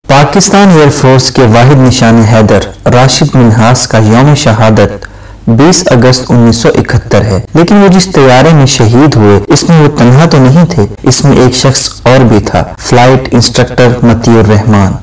Pakistan air force کے واحد نشان حیدر راشد منہاس کا یوم شہادت 20 اگست 1971 ہے، لیکن وہ جس طیارے میں شہید ہوئے اس میں وہ تنہا تو نہیں تھے، اس میں ایک شخص اور بھی تھا، فلائٹ انسٹرکٹر مطیع الرحمان۔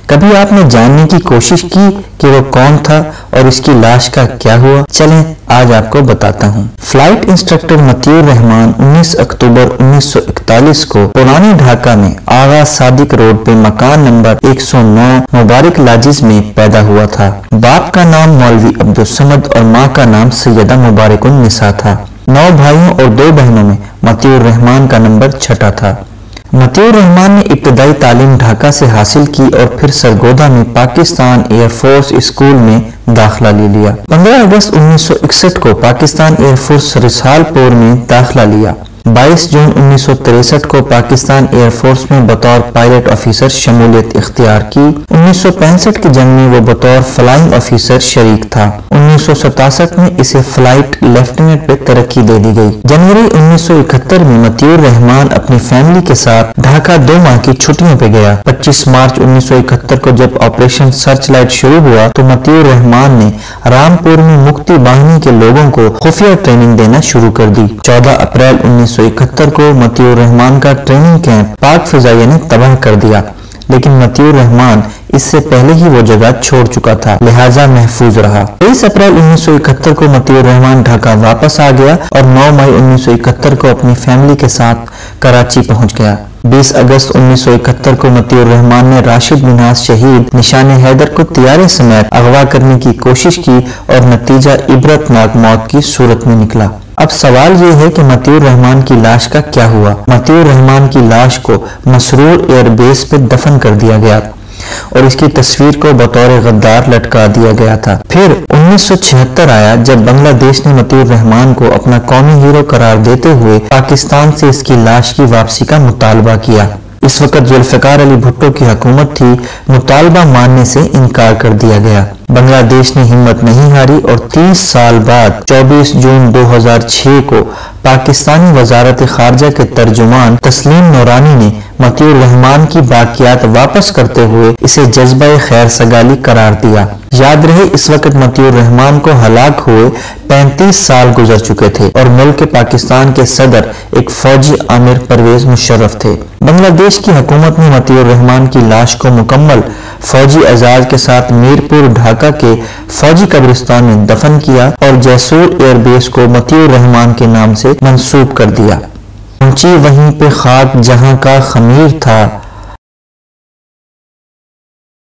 کبھی آپ نے جاننے کی کوشش کی کہ وہ کون تھا اور اس کی لاش کا کیا ہوا؟ چلیں آج آپ کو بتاتا ہوں۔ فلائٹ انسٹرکٹر مطیع الرحمان 19 اکتوبر 1941 کو پرانے ڈھاکہ میں آغا صادق روڈ پہ مکان نمبر 109 مبارک لاجز میں پیدا ہوا تھا۔ باپ کا نام مولوی عبدالصمد اور ماں کا نام سیدہ مبارک النساء تھا۔ 9 بھائیوں اور 2 بہنوں میں مطیع الرحمان کا نمبر 6 تھا۔ مطیع الرحمان نے ابتدائی تعلیم ڈھاکہ سے حاصل کی اور پھر سرگودا میں پاکستان ایئر فورس اسکول میں داخلہ لے لیا۔ 15 اگست 1961 کو پاکستان ایئر فورس رسال پور میں داخلہ لیا۔ 22 جون 1963 کو پاکستان ایئر فورس میں بطور پائلٹ آفیسر شمولیت اختیار کی۔ 1965 کی جنگ میں وہ بطور فلائنگ آفیسر شریک تھا۔ 1967 میں اسے فلائٹ لیفٹیننٹ پہ ترقی دے دی گئی۔ جنوری 1971 میں مطیع الرحمان اپنی فیملی کے ساتھ ڈھاکہ 2 ماہ کی چھٹیوں پہ گیا۔ 25 مارچ 1971 کو جب آپریشن سرچ لائٹ شروع ہوا تو مطیع الرحمان نے رامپور میں مکتی باہنی کے لوگوں کو خفیہ ٹریننگ دینا شروع کر دی۔ 14 اپریل 1971 کو مطیع الرحمان کا ٹریننگ کیمپ پاک فضائیہ نے تباہ کر دیا، لیکن مطیع الرحمان اس سے پہلے ہی وہ جگہ چھوڑ چکا تھا، لہٰذا محفوظ رہا۔ 23 اپریل 1971 کو مطیع الرحمان ڈھاکہ واپس آ گیا اور 9 مئی 1971 کو اپنی فیملی کے ساتھ کراچی پہنچ گیا۔ 20 اگست 1971 کو مطیع الرحمان نے راشد منہاس شہید نشان حیدر کو طیارے سمیت اغوا کرنے کی کوشش کی اور نتیجہ عبرتناک موت کی صورت میں نکلا۔ اب سوال یہ ہے کہ مطیع الرحمان کی لاش کا کیا ہوا؟ مطیع الرحمان کی لاش کو مسرور ایئر بیس پہ دفن کر دیا گیا اور اس کی تصویر کو بطور غدار لٹکا دیا گیا تھا۔ پھر 1976 آیا جب بنگلہ دیش نے مطیع الرحمان کو اپنا قومی ہیرو قرار دیتے ہوئے پاکستان سے اس کی لاش کی واپسی کا مطالبہ کیا۔ اس وقت ذوالفقار علی بھٹو کی حکومت تھی، مطالبہ ماننے سے انکار کر دیا گیا۔ بنگلہ دیش نے ہمت نہیں ہاری اور 30 سال بعد 24 جون 2006 کو پاکستانی وزارت خارجہ کے ترجمان تسلیم نورانی نے مطیع الرحمان کی باقیات واپس کرتے ہوئے اسے جذبہ خیر سگالی قرار دیا۔ یاد رہے اس وقت مطیع الرحمان کو ہلاک ہوئے 35 سال گزر چکے تھے اور ملک پاکستان کے صدر ایک فوجی آمر پرویز مشرف تھے۔ بنگلہ دیش کی حکومت نے مطیع الرحمان کی لاش کو مکمل فوجی اعزاز کے ساتھ میرپور ڈھاکہ کے فوجی قبرستان میں دفن کیا اور جیسور ایئر بیس کو مطیع الرحمان کے نام سے منسوب کر دیا۔ پہنچی وہیں پہ خاک جہاں کا خمیر تھا،